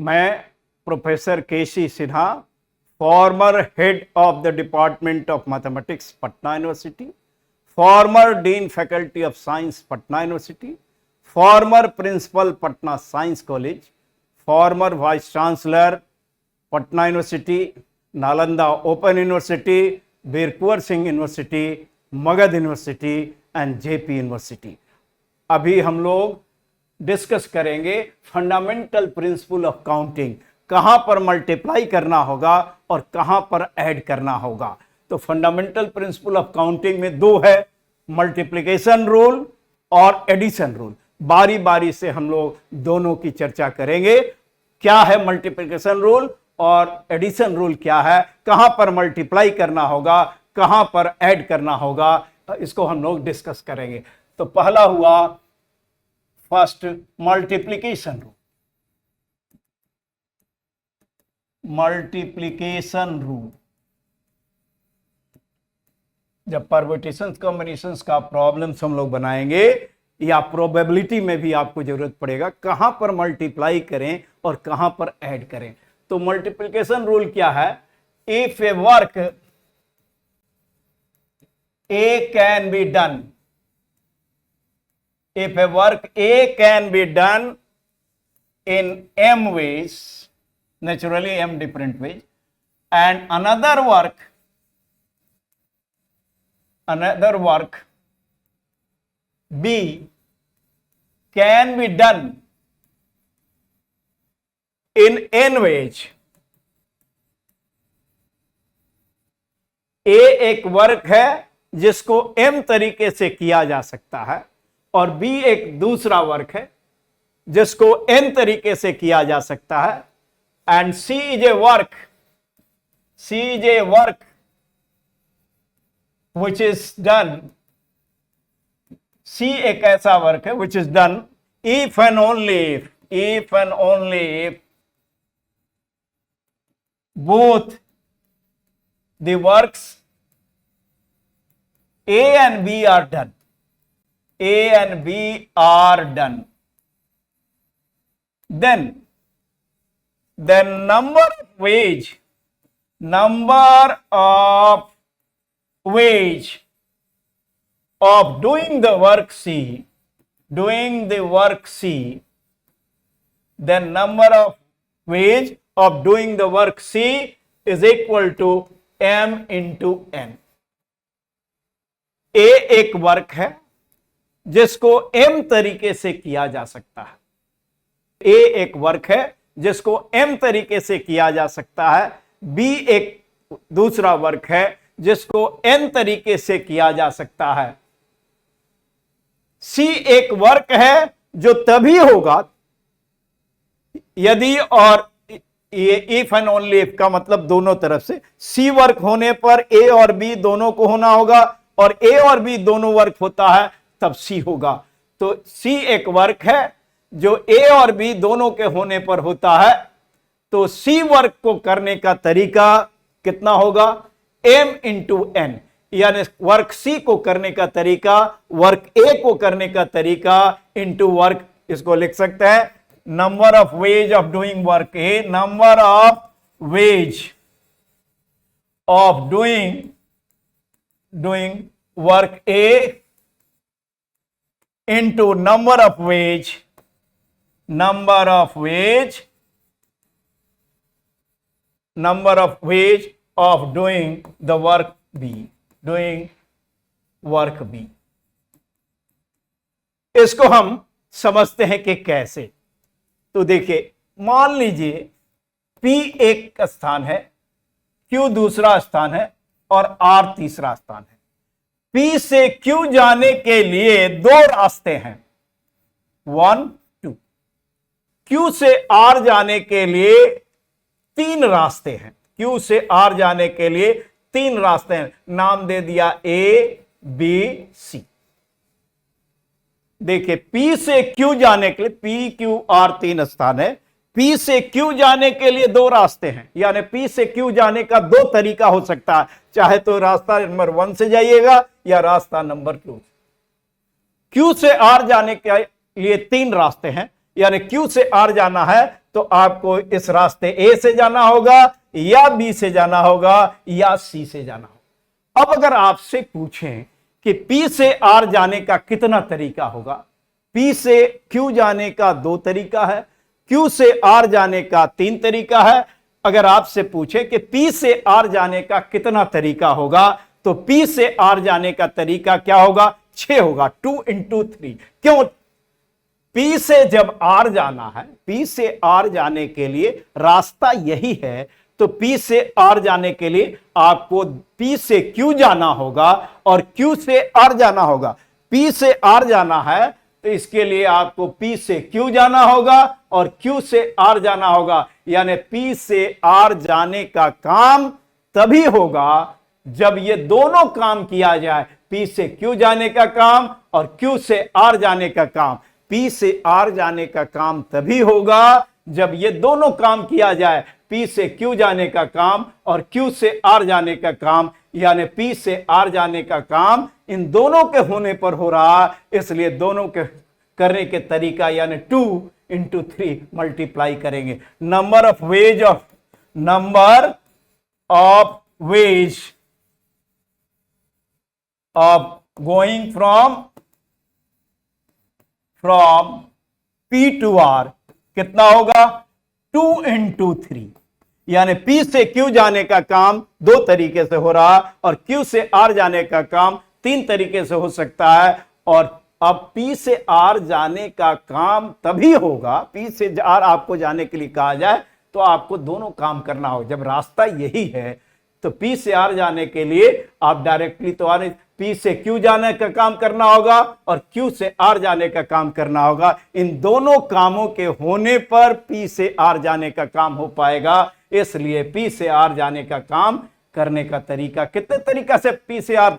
मैं professor KC Sinha, former head of the department of mathematics Patna University, former dean faculty of science Patna University, former principal Patna Science College, former vice chancellor Patna University, Nalanda Open University, Veer Kunwar Singh University, Magadh University and JP University. अभी हम लोग discuss करेंगे fundamental principle of counting, कहां पर multiply करना होगा और कहां पर ऐड करना होगा। तो फंडामेंटल प्रिंसिपल ऑफ काउंटिंग में दो है, मल्टीप्लिकेशन रूल और एडिशन रूल। बारी बारी से हम लोग दोनों की चर्चा करेंगे। क्या है मल्टीप्लिकेशन रूल और एडिशन रूल क्या है, कहां पर मल्टीप्लाई करना होगा, कहां पर ऐड करना होगा, इसको हम लोग डिस्कस करेंगे। तो पहला हुआ first multiplication rule. Multiplication rule, जब परम्यूटेशंस कॉम्बिनेशंस का प्रॉब्लम्स हम लोग बनाएंगे या प्रोबेबिलिटी में भी आपको जरूरत पड़ेगा, कहां पर मल्टीप्लाई करें और कहां पर ऐड करें। तो मल्टीप्लिकेशन रूल क्या है? If A work A can be done, if a work A can be done in m ways, naturally m different ways, and another work B can be done in n ways। A एक work है जिसको m तरीके से किया जा सकता है और B एक दूसरा वर्क है जिसको n तरीके से किया जा सकता है, and C is a work which is done, C एक ऐसा वर्क है which is done if and only if both the works A and B are done, then number of ways of doing the work C, then number of ways of doing the work C is equal to m into n। A एक work है जिसको m तरीके से किया जा सकता है, A एक वर्क है जिसको m तरीके से किया जा सकता है, B एक दूसरा वर्क है जिसको n तरीके से किया जा सकता है, C एक वर्क है जो तभी होगा यदि, और ये इफ एंड ओनली इफ का मतलब दोनों तरफ से, C वर्क होने पर A और B दोनों को होना होगा, और A और B दोनों वर्क होता है तब C होगा। तो C एक वर्क है जो A और B दोनों के होने पर होता है, तो C वर्क को करने का तरीका कितना होगा? m इंटू n, यानी वर्क C को करने का तरीका वर्क A को करने का तरीका इंटू वर्क, इसको लिख सकते हैं number of ways of doing work A, number of ways of doing work A into number of ways of doing the work B। इसको हम समझते हैं कि कैसे। तो देखिए, मान लीजिए P एक स्थान है, Q दूसरा स्थान है और R तीसरा स्थान है। P से Q जाने के लिए दो रास्ते हैं, 1 2। Q से R जाने के लिए तीन रास्ते हैं, Q से R जाने के लिए तीन रास्ते हैं, नाम दे दिया A B C। देखिए, P से Q जाने के लिए, P Q R तीन स्थान है, P से Q जाने के लिए दो रास्ते हैं, यानी P से Q जाने का दो तरीका हो सकता है, चाहे तो रास्ता नंबर 1 से जाइएगा या रास्ता नंबर 2। Q से R जाने के लिए तीन रास्ते हैं, यानी Q से R जाना है तो आपको इस रास्ते ए से जाना होगा या बी से जाना होगा या सी से जाना होगा। अब अगर आपसे पूछें कि पी से आर जाने का कितना तरीका होगा, पी से क्यू जाने का 2 तरीका है, क्यू से आर जाने का 3 तरीका है। अगर आपसे पूछे कि पी से आर जाने का कितना तरीका होगा, तो पी से आर जाने का तरीका क्या होगा? 6 होगा, 2 into 3। क्यों? पी से जब आर जाना है, पी से आर जाने के लिए रास्ता यही है, तो पी से आर जाने के लिए आपको पी से क्यू जाना होगा और क्यू से आर जाना होगा। पी से आर जाना है तो इसके लिए आपको पी से क्यू जाना होगा और क्यू से आर जाना होगा। यानी पी से आर जाने का काम तभी होगा जब ये दोनों काम किया जाए, पी से क्यू जाने का काम और क्यू से आर जाने का काम। पी से आर जाने का काम तभी होगा जब ये दोनों काम किया जाए, पी से क्यू जाने का काम और क्यू से आर जाने का काम। यानी पी से आर जाने का काम इन दोनों के होने पर हो रहा, इसलिए दोनों के करने के तरीका यानी 2 into 3 मल्टीप्लाई करेंगे। Number of ways of going from P to R कितना होगा? 2 into 3। यानी पी से क्यू जाने का काम 2 तरीके से हो रहा और क्यू से आर जाने का काम 3 तरीके से हो सकता है। और अब पी से आर जाने का काम तभी होगा, पी से आर आपको जाने के लिए कहा जाए तो आपको दोनों काम करना हो। जब रास्ता यही है तो पी से आर जाने के लिए आप डायरेक्टली तो आने, पी से क्यू जाने का काम करना होगा और क्यू से आर जाने का काम करना होगा। इन दोनों कामों के होने पर पी से आर जाने का काम हो पाएगा। इसलिए पी से आर जाने का काम करने का तरीका, कितने तरीका से पी से आर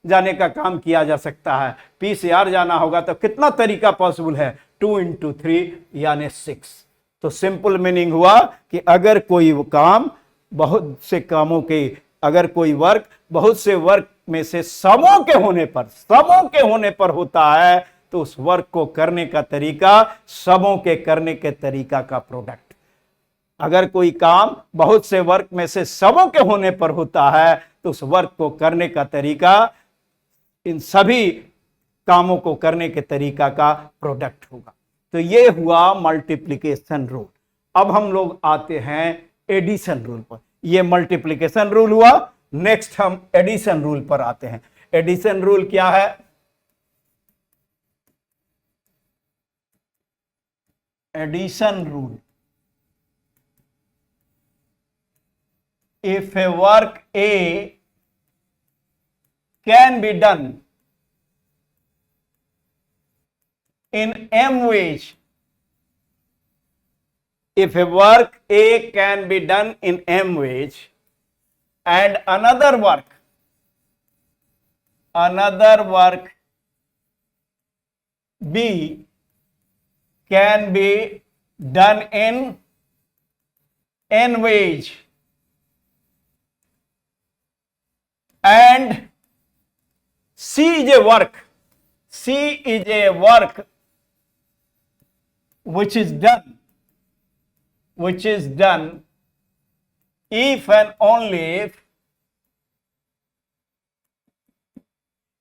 जाने का काम किया जा सकता है? पी से आर जाना होगा तो कितना तरीका पॉसिबल है? 2 into 3 यानी 6। तो सिंपल मीनिंग हुआ कि अगर कोई काम बहुत से कामों के, अगर कोई वर्क बहुत से वर्क में से समों के होने पर होता है तो उस वर्क को करने का तरीका समों के करने के तरीका का प्रोडक्ट। अगर कोई काम बहुत से वर्क में से समों के होने पर होता है तो उस वर्क को करने का तरीका इन सभी कामों को करने के तरीका का प्रोडक्ट होगा। तो ये हुआ मल्टीप्लिकेशन रूल। अब हम लोग आते हैं एडिशन रूल पर। ये मल्टीप्लिकेशन रूल हुआ, नेक्स्ट हम एडिशन रूल पर आते हैं। एडिशन रूल क्या है? Addition rule, if a work A can be done in m ways, if a work A can be done in m ways and another work B can be done in n ways and C is a work which is done if and only if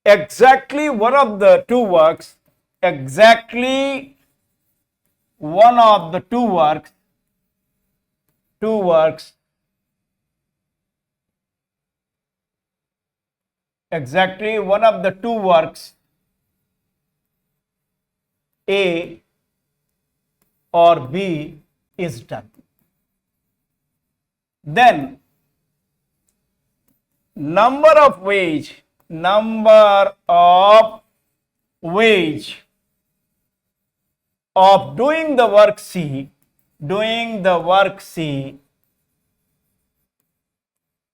exactly one of the two works exactly one of the two works A or B is done, then number of ways of doing the work C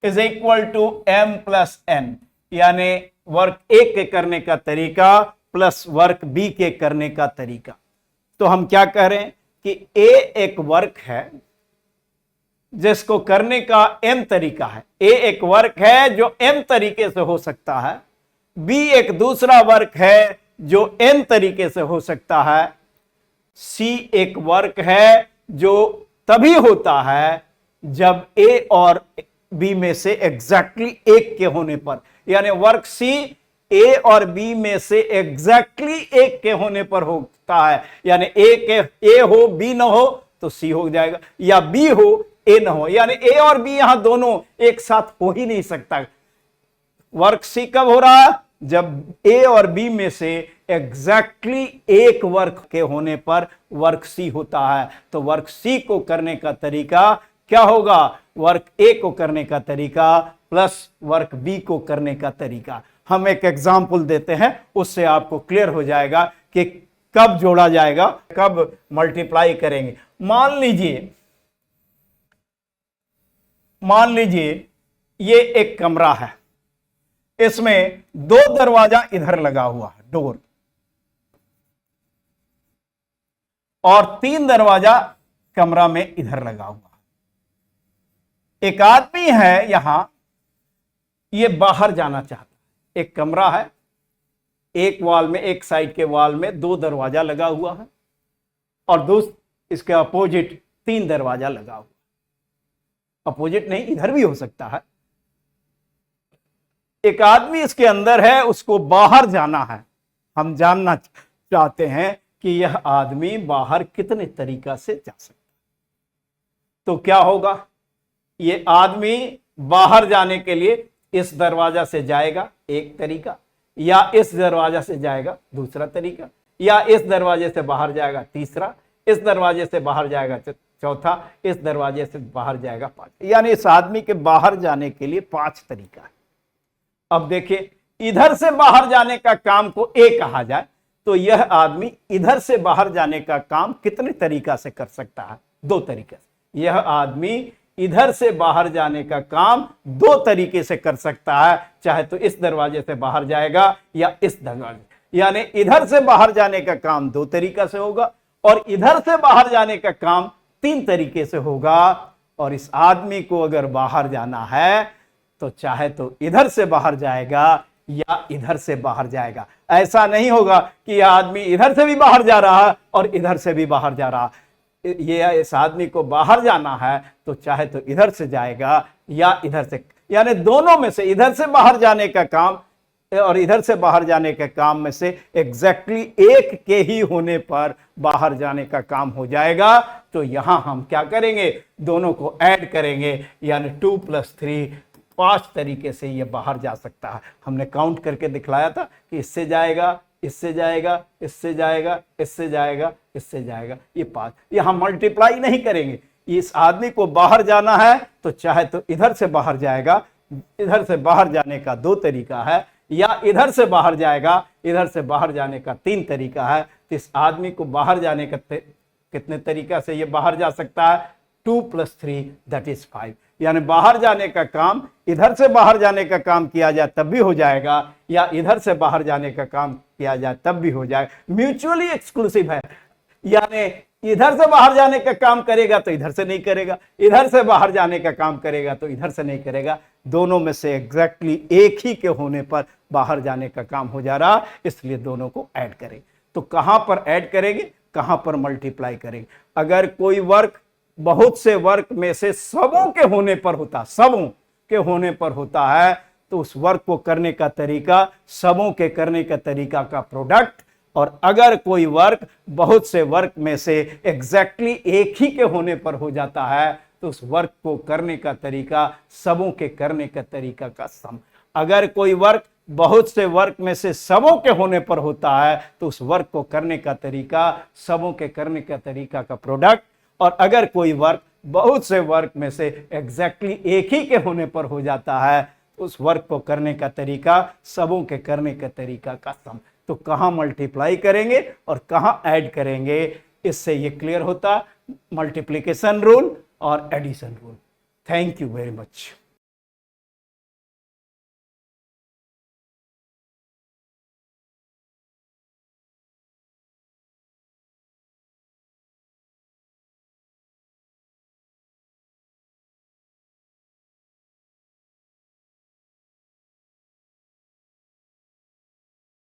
is equal to m plus n। यानी work ए के करने का तरीका plus work B के करने का तरीका। तो हम क्या कह रहे हैं कि ए एक वर्क है जिसको करने का m तरीका है। ए एक वर्क है जो m तरीके से हो सकता है, बी एक दूसरा वर्क है जो n तरीके से हो सकता है, सी एक वर्क है जो तभी होता है जब ए और बी में से एग्जैक्टली एक के होने पर, यानी वर्क सी ए और बी में से एग्जैक्टली एक के होने पर होता है। यानी ए हो बी ना हो तो सी हो जाएगा, या बी हो ए ना हो, यानी ए और बी यहां दोनों एक साथ हो ही नहीं सकता। वर्क सी कब हो रहा है? जब ए और बी में से एग्जैक्टली एक वर्क के होने पर वर्क सी होता है। तो वर्क सी को करने का तरीका क्या होगा? वर्क ए को करने का तरीका प्लस वर्क बी को करने का तरीका। हम एक एग्जाम्पल देते हैं, उससे आपको क्लियर हो जाएगा कि कब जोड़ा जाएगा, कब मल्टीप्लाई करेंगे। मान लीजिए ये एक कमरा है, इसमें 2 दरवाजा इधर लगा हुआ है, डोर, और 3 दरवाजा कमरा में इधर लगा हुआ है। एक आदमी है यहां, ये बाहर जाना चाहता है। एक कमरा है, एक वॉल में, एक साइड के वॉल में 2 दरवाजा लगा हुआ है, और इसके अपोजिट 3 दरवाजा लगा हुआ। अपोजिट नहीं, इधर भी हो सकता है। एक आदमी इसके अंदर है, उसको बाहर जाना है। हम जानना चाहते हैं कि यह आदमी बाहर कितने तरीका से जा सकता है। तो क्या होगा? ये आदमी बाहर जाने के लिए इस दरवाजा से जाएगा, एक तरीका, या इस दरवाजा से जाएगा, दूसरा तरीका, या इस दरवाजे से बाहर जाएगा, तीसरा, इस दरवाजे से बाहर जाएगा, चौथा, इस दरवाजे से बाहर जाएगा, 5। यानी इस आदमी के बाहर जाने के लिए 5 तरीका है। अब देखिए, इधर से बाहर जाने का काम को ए कहा जाए तो यह आदमी इधर से बाहर जाने का काम कितने तरीका से कर सकता है? 2 तरीके से। यह आदमी इधर से बाहर जाने का काम 2 तरीके से कर सकता है, चाहे तो इस दरवाजे से बाहर जाएगा या इस दरवाजे। यानी इधर से बाहर जाने का काम 2 तरीका से होगा, और इधर से बाहर जाने का काम 3 तरीके से होगा। और इस आदमी को अगर बाहर जाना है तो चाहे तो इधर से बाहर जाएगा या इधर से बाहर जाएगा। ऐसा नहीं होगा कि यह आदमी इधर से भी बाहर जा रहा है और इधर से भी बाहर जा रहा है। ये इस आदमी को बाहर जाना है तो चाहे तो इधर से जाएगा या इधर से, यानी दोनों में से, इधर से बाहर जाने का काम और इधर से बाहर जाने के काम में से एग्जैक्टली एक के ही होने पर बाहर जाने का काम हो जाएगा। तो यहां हम क्या करेंगे? दोनों को ऐड करेंगे, यानी 2 + 3, 5 तरीके से ये बाहर जा सकता है। हमने काउंट करके दिखलाया था कि इससे जाएगा, इससे जाएगा, इससे जाएगा, इससे जाएगा, इससे जाएगा, ये 5। यहां मल्टीप्लाई नहीं करेंगे। इस आदमी को बाहर जाना है तो चाहे तो इधर से बाहर जाएगा, इधर से बाहर जाने का 2 तरीका है, या इधर से बाहर जाएगा, इधर से बाहर जाने का 3 तरीका है। तो इस आदमी को बाहर जाने का कितने तरीका से ये बाहर जा सकता है? 2 + 3 दैट इज 5। यानी बाहर जाने का काम, इधर से बाहर जाने का काम किया जाए तब भी हो जाएगा, या इधर से बाहर जाने का काम किया जाए तब भी हो जाएगा। म्यूचुअली एक्सक्लूसिव है, यानी इधर से बाहर जाने का काम करेगा तो इधर से नहीं करेगा, इधर से बाहर जाने का काम करेगा तो इधर से नहीं करेगा। दोनों में से एग्जैक्टली एक ही के होने पर बाहर जाने का काम हो जा रहा, इसलिए दोनों को ऐड करेंगे। तो कहां पर ऐड करेंगे, कहां पर मल्टीप्लाई करेंगे? अगर कोई वर्क बहुत से वर्क में से सबों के होने पर होता, सबों के होने पर होता है, तो उस वर्क को करने का तरीका सबों के करने का तरीका का प्रोडक्ट। और अगर कोई वर्क बहुत से वर्क में से एग्जैक्टली एक ही के होने पर हो जाता है तो उस वर्क को करने का तरीका सबों के करने का तरीका का सम। अगर कोई वर्क बहुत से वर्क में से सबों के होने पर होता है तो उस वर्क को करने का तरीका सबों के करने का तरीका का प्रोडक्ट। और अगर कोई वर्क बहुत से वर्क में से एग्जैक्टली एक ही के होने पर हो जाता है तो उस वर्क को करने का तरीका सबों के करने का तरीका का सम। तो कहां मल्टीप्लाई करेंगे और कहां ऐड करेंगे, इससे ये क्लियर होता, मल्टीप्लिकेशन रूल और addition rule. Thank you very much.